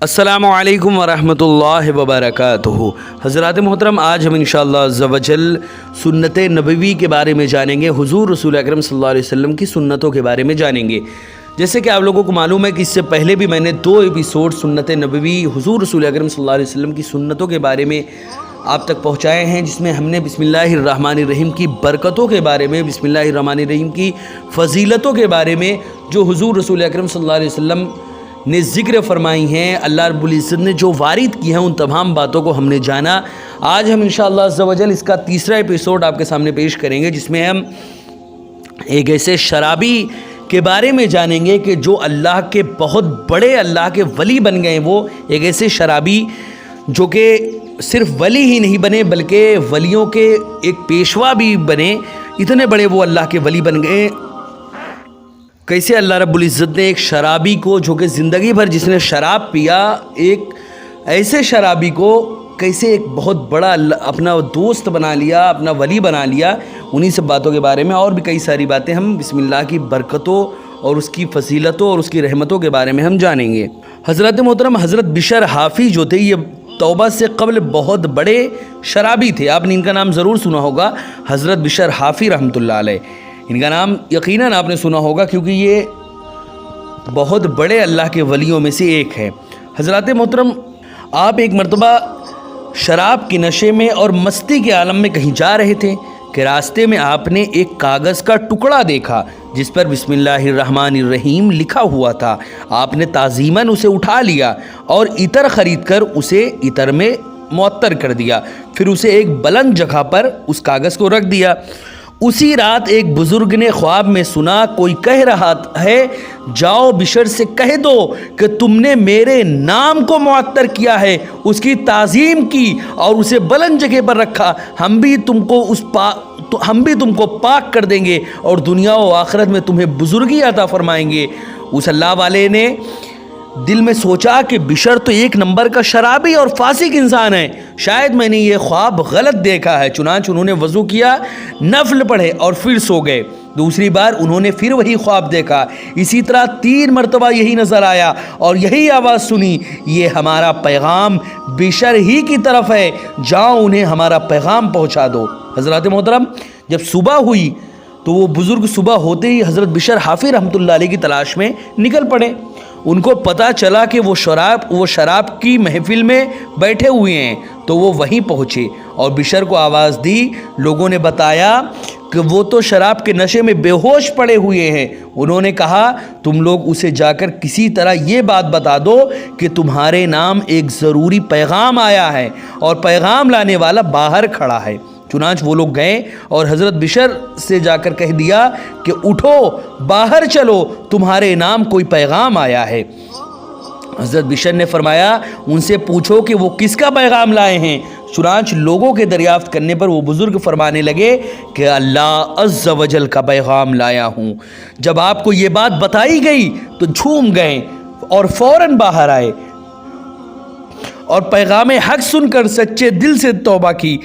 अस्सलामु अलैकुम वरहमतुल्लाहि वबरकातुहू। हज़रात मोहतरम, आज हम इंशाअल्लाह अज़्ज़ा वजल सुन्नत नबवी के बारे में जानेंगे। हुज़ूर रसूल अकरम सल्लल्लाहु अलैहि वसल्लम की सुन्नतों के बारे में जानेंगे। जैसे कि आप लोगों को मालूम है कि इससे पहले भी मैंने 2 एपिसोड सुन्नत नबवी हुज़ूर रसूल अकरम सल्लल्लाहु अलैहि वसल्लम की सुन्नतों के बारे में आप तक पहुँचाए हैं, जिसमें हमने बिस्मिल्लाहिर्रहमानिर्रहीम की बरकतों के बारे में, बिस्मिल्लाहिर्रहमानिर्रहीम की फ़जीलतों के बारे में जो हुज़ूर रसूल अकरम सल्लल्लाहु अलैहि वसल्लम ने ज़िक्र फरमाई हैं, अल्लाह रब्बुल इज़्ज़त ने जो वारिद की हैं, उन तमाम बातों को हमने जाना। आज हम इंशाअल्लाह अज़्ज़ा वजल इसका तीसरा एपिसोड आपके सामने पेश करेंगे, जिसमें हम एक ऐसे शराबी के बारे में जानेंगे कि जो अल्लाह के बहुत बड़े अल्लाह के वली बन गए। वो एक ऐसे शराबी जो कि सिर्फ वली ही नहीं बने बल्कि वलियों के एक पेशवा भी बने। इतने बड़े वो अल्लाह के वली बन गए। कैसे अल्लाह रब्बुल इज़्ज़त ने एक शराबी को, जो कि ज़िंदगी भर जिसने शराब पिया, एक ऐसे शराबी को कैसे एक बहुत बड़ा अपना दोस्त बना लिया, अपना वली बना लिया। उन्हीं सब बातों के बारे में और भी कई सारी बातें हम बिस्मिल्लाह की बरकतों और उसकी फजीलतों और उसकी रहमतों के बारे में हम जानेंगे। हज़रत मोहतरम हज़रत बिशर हाफ़ी जो थे, ये तौबा से कबल बहुत बड़े शराबी थे। आपने इनका नाम ज़रूर सुना होगा, हज़रत बिशर हाफ़ी रहमतुल्लाह अलैह। इनका नाम यकीनन आपने सुना होगा, क्योंकि ये बहुत बड़े अल्लाह के वलियों में से एक है। हज़रत मोहतरम, आप एक मरतबा शराब के नशे में और मस्ती के आलम में कहीं जा रहे थे कि रास्ते में आपने एक कागज़ का टुकड़ा देखा जिस पर बिस्मिल्लाहिर्रहमानिर्रहीम लिखा हुआ था। आपने ताज़ीमन उसे उठा लिया और इतर ख़रीद कर उसे इतर में मुअत्तर कर दिया। फिर उसे एक बुलंद जगह पर उस कागज़ को रख दिया। उसी रात एक बुज़ुर्ग ने ख्वाब में सुना, कोई कह रहा है, जाओ बिशर से कह दो कि तुमने मेरे नाम को मुअत्तर किया है, उसकी ताज़ीम की और उसे बुलंद जगह पर रखा। हम भी तुमको पाक कर देंगे और दुनिया व आखिरत में तुम्हें बुज़ुर्गी अता फरमाएंगे। उस अल्लाह वाले ने दिल में सोचा कि बिशर तो एक नंबर का शराबी और फासिक इंसान है, शायद मैंने ये ख्वाब गलत देखा है। चुनांचे उन्होंने वज़ू किया, नफल पढ़े और फिर सो गए। दूसरी बार उन्होंने फिर वही ख्वाब देखा। इसी तरह 3 मरतबा यही नज़र आया और यही आवाज़ सुनी, ये हमारा पैगाम बिशर ही की तरफ है, जाओ उन्हें हमारा पैगाम पहुँचा दो। हज़रत मोहतरम, जब सुबह हुई तो वो बुज़ुर्ग सुबह होते ही हज़रत बिशर हाफ़ी रहमतुल्लाह अलैह की तलाश में निकल पड़े। उनको पता चला कि वो शराब की महफिल में बैठे हुए हैं, तो वो वहीं पहुँचे और बिशर को आवाज़ दी। लोगों ने बताया कि वो तो शराब के नशे में बेहोश पड़े हुए हैं। उन्होंने कहा, तुम लोग उसे जाकर किसी तरह ये बात बता दो कि तुम्हारे नाम एक ज़रूरी पैगाम आया है और पैगाम लाने वाला बाहर खड़ा है। चुनांच वो लोग गए और हज़रत बिशर से जाकर कह दिया कि उठो, बाहर चलो, तुम्हारे नाम कोई पैगाम आया है। हज़रत बिशर ने फरमाया, उनसे पूछो कि वो किसका पैगाम लाए हैं। चुनांच लोगों के दरियाफ्त करने पर वो बुज़ुर्ग फरमाने लगे कि अल्लाह अज़्ज़ा वजल का पैगाम लाया हूँ। जब आपको ये बात बताई गई तो झूम गए और फ़ौरन बाहर आए और पैगाम हक़ सुनकर सच्चे दिल से तौबा की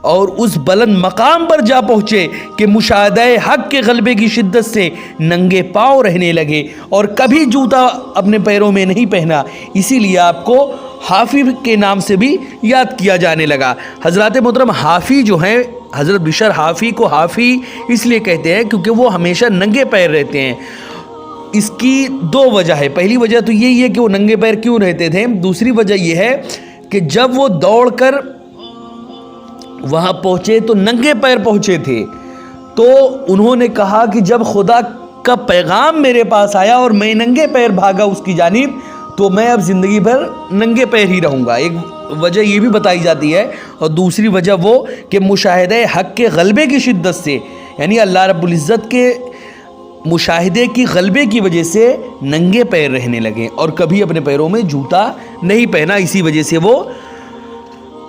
और उस बुलंद मकाम पर जा पहुँचे कि मुशाहदे हक़ के गलबे की शिद्दत से नंगे पाँव रहने लगे और कभी जूता अपने पैरों में नहीं पहना। इसीलिए आपको हाफ़ी के नाम से भी याद किया जाने लगा। हज़रत मोहतरम, हाफ़ी जो हैं, हज़रत बिशर हाफ़ी को हाफ़ी इसलिए कहते हैं क्योंकि वो हमेशा नंगे पैर रहते हैं। इसकी 2 वजह है। पहली वजह तो यही है कि वो नंगे पैर क्यों रहते थे। दूसरी वजह यह है कि जब वो दौड़ कर वहाँ पहुँचे तो नंगे पैर पहुँचे थे, तो उन्होंने कहा कि जब खुदा का पैगाम मेरे पास आया और मैं नंगे पैर भागा उसकी जानिब, तो मैं अब ज़िंदगी भर नंगे पैर ही रहूँगा। एक वजह ये भी बताई जाती है। और दूसरी वजह वो कि मुशाहिदे हक़ के गलबे की शिद्दत से, यानी अल्लाह रब्बुल इज़्ज़त के मुशाहिदे की गलबे की वजह से नंगे पैर रहने लगे और कभी अपने पैरों में जूता नहीं पहना। इसी वजह से वो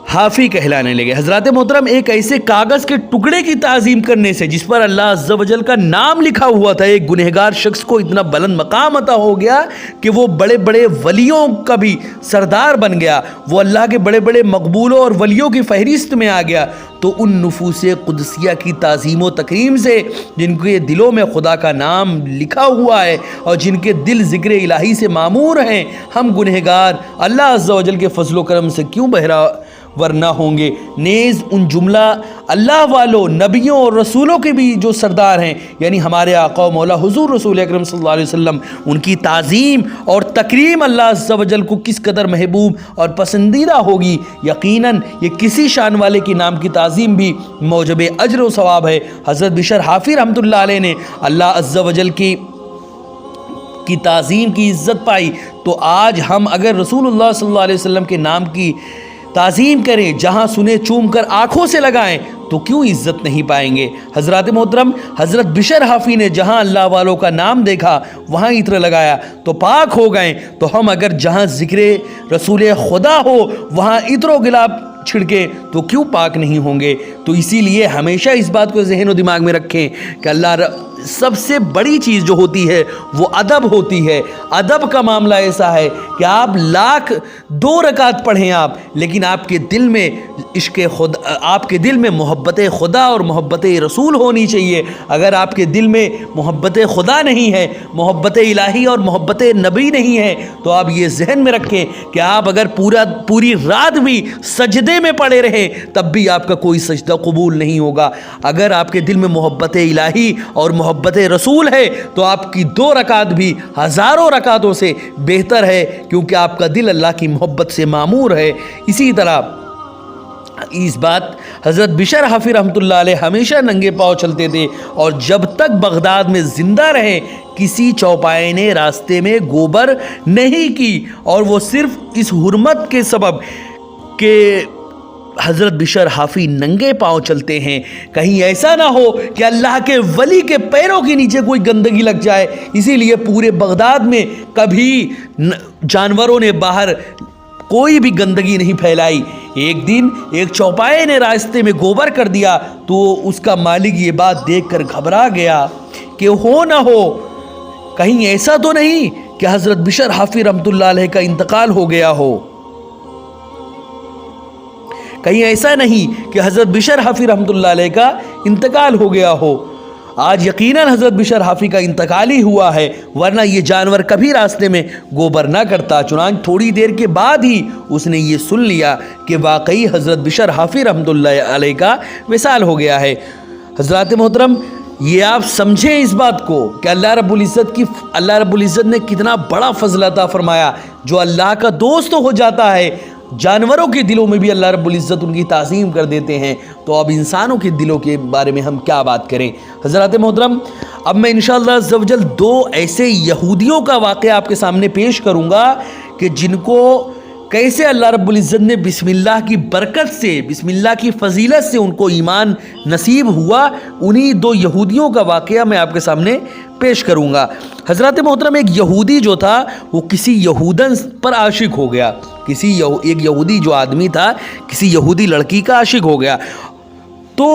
حافی کہلانے لگے۔ حضرات محترم ایک ایسے کاغذ کے ٹکڑے کی تعظیم کرنے سے جس پر اللہ عز و جل کا نام لکھا ہوا تھا، ایک گنہگار شخص کو اتنا بلند مقام عطا ہو گیا کہ وہ بڑے بڑے ولیوں کا بھی سردار بن گیا، وہ اللہ کے بڑے بڑے مقبولوں اور ولیوں کی فہرست میں آ گیا۔ تو ان نفوس قدسیہ کی تعظیم و تکریم سے جن کے دلوں میں خدا کا نام لکھا ہوا ہے اور جن کے دل ذکر الہی سے معمور ہیں، ہم گنہگار اللہ عز و جل کے فضل و کرم سے کیوں بہرا ورنہ ہوں گے؟ نیز ان جملہ اللہ والوں، نبیوں اور رسولوں کے بھی جو سردار ہیں، یعنی ہمارے آقا و مولا حضور رسول اکرم صلی اللہ علیہ وسلم، ان کی تعظیم اور تکریم اللہ عز و جل کو کس قدر محبوب اور پسندیدہ ہوگی، یقیناً یہ کسی شان والے کے نام کی تعظیم بھی موجب اجر و ثواب ہے۔ حضرت بشر حافی رحمۃ اللہ علیہ نے اللہ عز و جل کی تعظیم کی عزت پائی، تو آج ہم اگر رسول اللہ صلی اللہ علیہ وسلم کے نام کی تعظیم کریں، جہاں سنے چوم کر آنکھوں سے لگائیں، تو کیوں عزت نہیں پائیں گے؟ حضرات محترم حضرت بشر حافی نے جہاں اللہ والوں کا نام دیکھا وہاں عطر لگایا تو پاک ہو گئے، تو ہم اگر جہاں ذکر رسول خدا ہو وہاں عطر و گلاب چھڑکے تو کیوں پاک نہیں ہوں گے؟ تو اسی لیے ہمیشہ اس بات کو ذہن و دماغ میں رکھیں کہ سب سے بڑی چیز جو ہوتی ہے وہ ادب ہوتی ہے۔ ادب کا معاملہ ایسا ہے کہ آپ لاکھ 2 رکعت پڑھیں آپ، لیکن آپ کے دل میں عشق خدا، آپ کے دل میں محبت خدا اور محبت رسول ہونی چاہیے۔ اگر آپ کے دل میں محبت خدا نہیں ہے، محبت الہی اور محبت نبی نہیں ہے، تو آپ یہ ذہن میں رکھیں کہ آپ اگر پوری رات بھی سجدے میں پڑے رہیں تب بھی آپ کا کوئی سجدہ قبول نہیں ہوگا۔ اگر آپ کے دل میں محبت الہی اور محبت رسول ہے تو آپ کی 2 رکعت بھی ہزاروں رکعتوں سے بہتر ہے، کیونکہ آپ کا دل اللہ کی محبت سے معمور ہے۔ اسی طرح اس بات حضرت بشر حافی رحمۃ اللہ علیہ ہمیشہ ننگے پاؤں چلتے تھے، اور جب تک بغداد میں زندہ رہے کسی چوپائے نے راستے میں گوبر نہیں کی، اور وہ صرف اس حرمت کے سبب کہ حضرت بشر حافی ننگے پاؤں چلتے ہیں، کہیں ایسا نہ ہو کہ اللہ کے ولی کے پیروں کے نیچے کوئی گندگی لگ جائے۔ اسی لیے پورے بغداد میں کبھی جانوروں نے باہر کوئی بھی گندگی نہیں پھیلائی۔ ایک دن ایک چوپائے نے راستے میں گوبر کر دیا تو اس کا مالک یہ بات دیکھ کر گھبرا گیا کہ ہو نہ ہو کہیں ایسا تو نہیں کہ حضرت بشر حافی رحمۃ اللہ علیہ کا انتقال ہو گیا ہو، کہیں ایسا نہیں کہ حضرت بشر حافی رحمۃ اللہ علیہ کا انتقال ہو گیا ہو۔ آج یقیناً حضرت بشر حافی کا انتقال ہی ہوا ہے، ورنہ یہ جانور کبھی راستے میں گوبر نہ کرتا۔ چنانچہ تھوڑی دیر کے بعد ہی اس نے یہ سن لیا کہ واقعی حضرت بشر حافی رحمۃ اللہ علیہ کا وصال ہو گیا ہے۔ حضرات محترم یہ آپ سمجھیں اس بات کو کہ اللہ رب العزت نے کتنا بڑا فضل عطا فرمایا۔ جو اللہ کا دوست ہو جاتا ہے، جانوروں کے دلوں میں بھی اللہ رب العزت ان کی تعظیم کر دیتے ہیں، تو اب انسانوں کے دلوں کے بارے میں ہم کیا بات کریں؟ حضرات محترم اب میں انشاءاللہ عز و جل 2 ایسے یہودیوں کا واقعہ آپ کے سامنے پیش کروں گا کہ جن کو کیسے اللہ رب العزت نے بسم اللہ کی برکت سے، بسم اللہ کی فضیلت سے ان کو ایمان نصیب ہوا۔ انہی 2 یہودیوں کا واقعہ میں آپ کے سامنے پیش کروں گا۔ حضرات محترم ایک یہودی جو تھا وہ کسی یہودن پر عاشق ہو گیا، ایک یہودی جو آدمی تھا کسی یہودی لڑکی کا عاشق ہو گیا، تو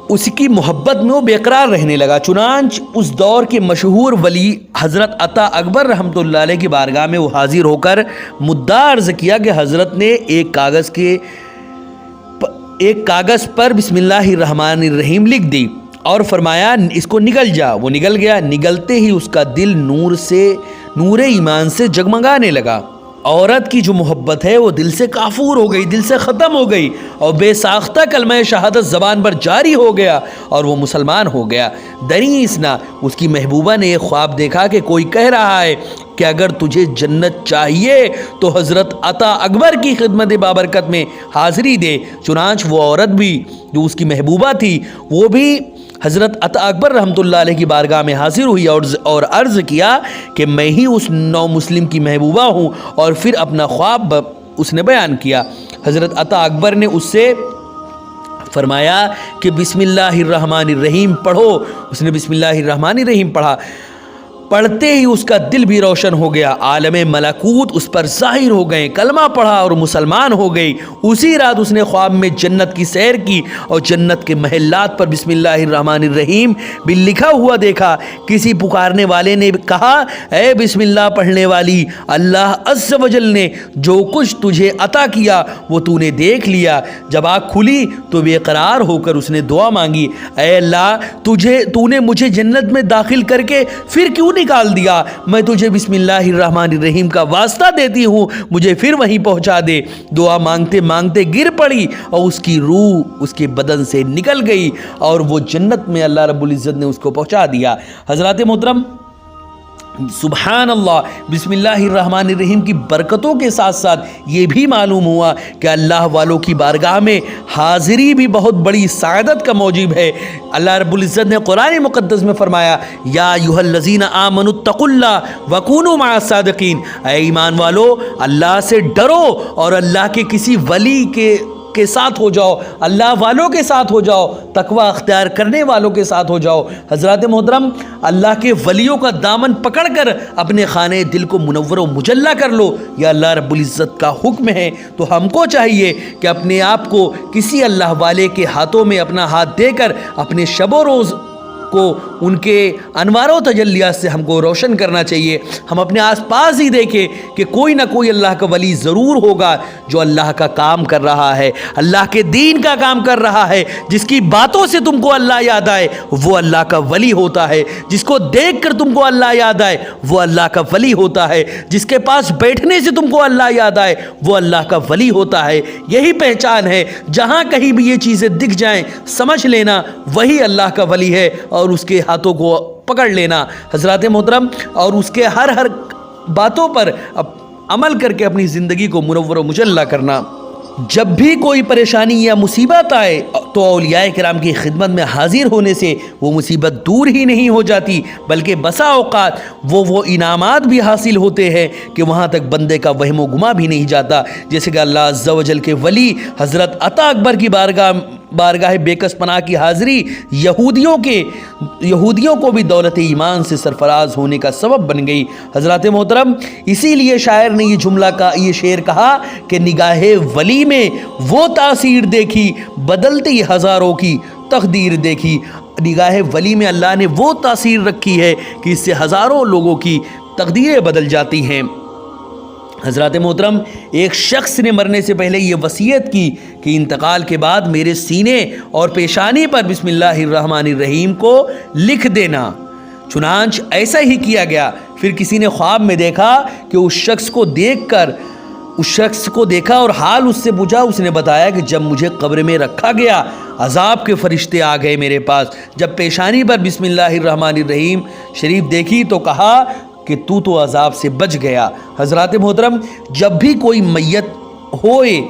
اس کی محبت میں وہ بے قرار رہنے لگا۔ چنانچہ اس دور کے مشہور ولی حضرت عطا اکبر رحمۃ اللہ علیہ کی بارگاہ میں وہ حاضر ہو کر مدعا عرض کیا کہ حضرت نے ایک کاغذ پر بسم اللہ الرحمن الرحیم لکھ دی اور فرمایا اس کو نگل جا۔ وہ نگل گیا، نگلتے ہی اس کا دل نور ایمان سے جگمگانے لگا۔ عورت کی جو محبت ہے وہ دل سے کافور ہو گئی، دل سے ختم ہو گئی، اور بے ساختہ کلمہ شہادت زبان پر جاری ہو گیا اور وہ مسلمان ہو گیا۔ دری اسنا اس کی محبوبہ نے ایک خواب دیکھا کہ کوئی کہہ رہا ہے کہ اگر تجھے جنت چاہیے تو حضرت عطا اکبر کی خدمت بابرکت میں حاضری دے۔ چنانچہ وہ عورت بھی جو اس کی محبوبہ تھی وہ بھی حضرت عطا اکبر رحمۃ اللہ علیہ کی بارگاہ میں حاضر ہوئی اور عرض کیا کہ میں ہی اس نو مسلم کی محبوبہ ہوں، اور پھر اپنا خواب اس نے بیان کیا۔ حضرت عطا اکبر نے اس سے فرمایا کہ بسم اللہ الرحمن الرحیم پڑھو۔ اس نے بسم اللہ الرحمن الرحیم پڑھا पढ़ते ही उसका दिल भी रोशन हो गया, आलम मलाकूत उस पर ज़ाहिर हो गए, कलमा पढ़ा और मुसलमान हो गई। उसी रात उसने ख्वाब में जन्नत की सैर की और जन्नत के महलात पर बिस्मिल्लाहिर्रहमानिर्रहीम भी लिखा हुआ देखा। किसी पुकारने वाले ने कहा, ऐ बिस्मिल्लाह पढ़ने वाली, अल्लाह अज़्ज़ व जल ने जो कुछ तुझे अता किया वो तूने देख लिया। जब आँख खुली तो बेकरार होकर उसने दुआ मांगी, ऐ अल्लाह तूने मुझे जन्नत में दाखिल करके फिर क्यों निकाल दिया? मैं तुझे बिस्मिल्लाहिर्रहमानिर्रहीम का वास्ता देती हूँ, मुझे फिर वहीं पहुँचा दे। दुआ मांगते मांगते गिर पड़ी और उसकी रूह उसके बदन से निकल गई और वो जन्नत में अल्लाह रब्बुल इज़्ज़त ने उसको पहुँचा दिया। हज़रात मोहतरम, सुबहान अल्लाह, बिस्मिल्लाहिर्रहमानिर्रहीम की बरकतों के साथ साथ ये भी मालूम हुआ कि अल्लाह वालों की बारगाह में हाज़िरी भी बहुत बड़ी सादत का मौजिब है। अल्लाह रब्बुल इज़्ज़त ने कुरान मुक़द्दस में फरमाया, या अय्युहल्लज़ीना आमनुत्तक़ुल्लाह वकूनू मअस्सादिक़ीन, ऐ ईमान वालो अल्लाह से डरो और अल्लाह के किसी वली के साथ हो जाओ, अल्लाह वालों के साथ हो जाओ, तकवा अख्तियार करने वालों के साथ हो जाओ। हज़रात मोहतरम, अल्लाह के वलियों का दामन पकड़कर अपने खाने दिल को मुनव्वर व मुजल्ला कर लो, यह अल्लाह रब्बुल इज़्ज़त का हुक्म है। तो हमको चाहिए कि अपने आप को किसी अल्लाह वाले के हाथों में अपना हाथ देकर अपने शबो रोज़ को उनके अनवारों तजल्लियात से हमको रोशन करना चाहिए। हम अपने आसपास ही देखें कि कोई ना कोई अल्लाह का वली ज़रूर होगा जो अल्लाह का काम कर रहा है, अल्लाह के दीन का काम कर रहा है। जिसकी बातों से तुमको अल्लाह याद आए वो अल्लाह का वली होता है, जिसको देख कर तुमको अल्लाह याद आए वो अल्लाह का वली होता है, जिसके पास बैठने से तुमको अल्लाह याद आए वो अल्लाह का वली होता है। यही पहचान है। जहाँ कहीं भी ये चीज़ें दिख जाएं समझ लेना वही अल्लाह का वली है और उसके हाथों को पकड़ लेना। हज़रात मोहतरम, और उसके हर बातों पर अमल करके अपनी ज़िंदगी को मुनव्वर व मुजल्ला करना। जब भी कोई परेशानी या मुसीबत आए तो औलियाए किराम की खिदमत में हाजिर होने से वो मुसीबत दूर ही नहीं हो जाती, बल्कि बसा औकात वो इनामात भी हासिल होते हैं कि वहाँ तक बंदे का वहमो गुमा भी नहीं जाता। जैसे कि अल्लाह अज़्ज़ व जल के वली हज़रत अता अकबर की बारगाह बेकस पनाह की हाज़िरी यहूदियों को भी दौलत ईमान से सरफराज होने का सबब बन गई। हज़रात मोहतरम, इसीलिए शायर ने ये शेर कहा कि निगाहे वली में वो तासीर देखी, बदलती हज़ारों की तकदीर देखी। निगाहे वली में अल्लाह ने वो तासीर रखी है कि इससे हज़ारों लोगों की तकदीरें बदल जाती हैं। हज़रात मोहतरम, एक शख्स ने मरने से पहले ये वसीयत की कि इंतकाल के बाद मेरे सीने और पेशानी पर बिस्मिल्लाहिर्रहमानिर्रहीम को लिख देना। चुनांच ऐसा ही किया गया। फिर किसी ने ख्वाब में देखा कि उस शख्स को देखा और हाल उससे पूछा। उसने बताया कि जब मुझे कब्र में रखा गया अजाब के फरिश्ते आ गए मेरे पास। जब पेशानी पर बिस्मिल्लाहिर्रहमानिर्रहीम शरीफ देखी तो कहा कि तू तो अजाब से बच गया। हज़रात मोहतरम, जब भी कोई मैयत होए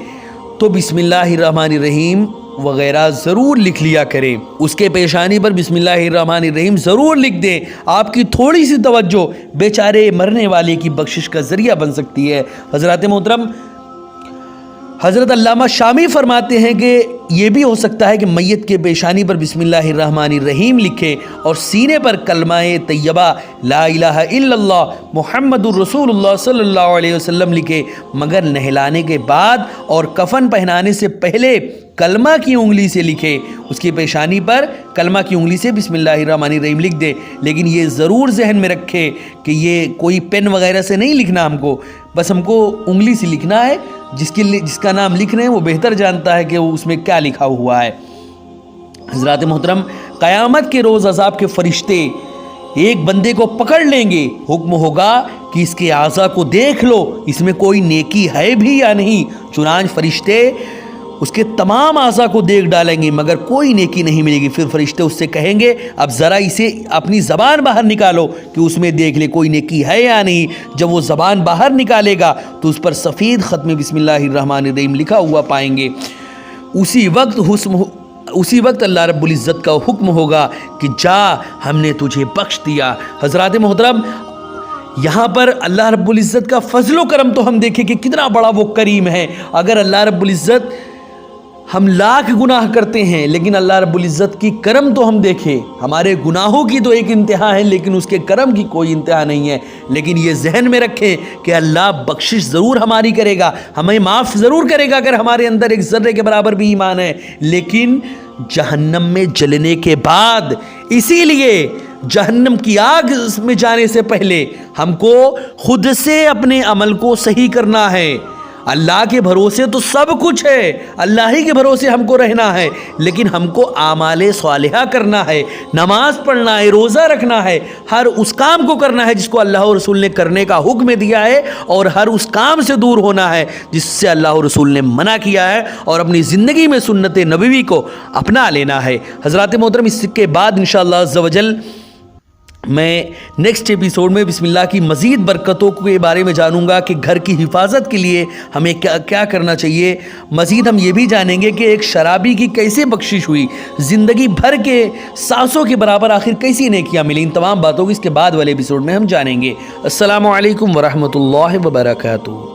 तो बिस्मिल्लाहिर्रहमानिर्रहीम वगैरह ज़रूर लिख लिया करें। उसके पेशानी पर बिस्मिल्लाहिर्रहमानिर्रहीम ज़रूर लिख दें। आपकी थोड़ी सी तवज्जो बेचारे मरने वाले की बख्शिश का ज़रिया बन सकती है। हज़रात मोहतरम, हज़रत अल्लामा शामी फरमाते हैं कि ये भी हो सकता है कि मैयत के पेशानी पर बिस्मिल्लाहिर्रहमानिर्रहीम लिखे और सीने पर कलमाए तैयबा ला इलाहा इल्लल्लाह मुहम्मदुर रसूलुल्लाह सल्लल्लाहु अलैहि वसल्लम लिखे, मगर नहलाने के बाद और कफन पहनाने से पहले कलमा की उंगली से लिखे। उसकी पेशानी पर कलमा की उंगली से बिस्मिल्लाहिर्रहमानिर्रहीम लिख दे। लेकिन ये ज़रूर जहन में रखे कि ये कोई पेन वगैरह से नहीं लिखना हमको, बस हमको उंगली से लिखना है। जिसका नाम लिख रहे हैं वो बेहतर जानता है कि वो उसमें क्या लिखा हुआ है। हज़रात मोहतरम, क़यामत के रोज़ अज़ाब के फरिश्ते एक बंदे को पकड़ लेंगे। हुक्म होगा कि इसके आज़ा को देख लो, इसमें कोई नेकी है भी या नहीं। चुनांच फरिश्ते उसके तमाम आज़ा को देख डालेंगे मगर कोई नेकी नहीं मिलेगी। फिर फरिश्ते उससे कहेंगे अब ज़रा इसे अपनी ज़बान बाहर निकालो कि उसमें देख ले कोई नेकी है या नहीं। जब वो ज़बान बाहर निकालेगा तो उस पर सफ़ेद ख़त में बिस्मिल्लाहिर्रहमानिर्रहीम लिखा हुआ पाएंगे। उसी वक्त अल्लाह रब्बुल इज़्ज़त का हुक्म होगा कि जा, हमने तुझे बख्श दिया। हज़रात मोहतरम, यहाँ पर अल्लाह रब्बुल इज़्ज़त का फ़ज़्ल व करम तो हम देखें कि कितना बड़ा वो करीम है। अगर अल्लाह रब्बुल इज़्ज़त ہم لاکھ گناہ کرتے ہیں لیکن اللہ رب العزت کی کرم تو ہم دیکھیں، ہمارے گناہوں کی تو ایک انتہا ہے لیکن اس کے کرم کی کوئی انتہا نہیں ہے۔ لیکن یہ ذہن میں رکھیں کہ اللہ بخشش ضرور ہماری کرے گا، ہمیں معاف ضرور کرے گا اگر ہمارے اندر ایک ذرے کے برابر بھی ایمان ہے، لیکن جہنم میں جلنے کے بعد، اسی لیے جہنم کی آگ میں جانے سے پہلے ہم کو خود سے اپنے عمل کو صحیح کرنا ہے۔ اللہ کے بھروسے تو سب کچھ ہے، اللہ ہی کے بھروسے ہم کو رہنا ہے، لیکن ہم کو اعمال صالحہ کرنا ہے، نماز پڑھنا ہے، روزہ رکھنا ہے، ہر اس کام کو کرنا ہے جس کو اللہ اور رسول نے کرنے کا حکم دیا ہے، اور ہر اس کام سے دور ہونا ہے جس سے اللہ اور رسول نے منع کیا ہے، اور اپنی زندگی میں سنت نبوی کو اپنا لینا ہے۔ حضرات محترم، اس کے بعد انشاءاللہ عز و جل میں نیکسٹ ایپیسوڈ میں بسم اللہ کی مزید برکتوں کے بارے میں جانوں گا کہ گھر کی حفاظت کے لیے ہمیں کیا کرنا چاہیے۔ مزید ہم یہ بھی جانیں گے کہ ایک شرابی کی کیسے بخشش ہوئی، زندگی بھر کے سانسوں کے برابر آخر کیسی نیکیاں ملی۔ ان تمام باتوں کو اس کے بعد والے ایپیسوڈ میں ہم جانیں گے۔ السلام علیکم ورحمۃ اللہ وبرکاتہ۔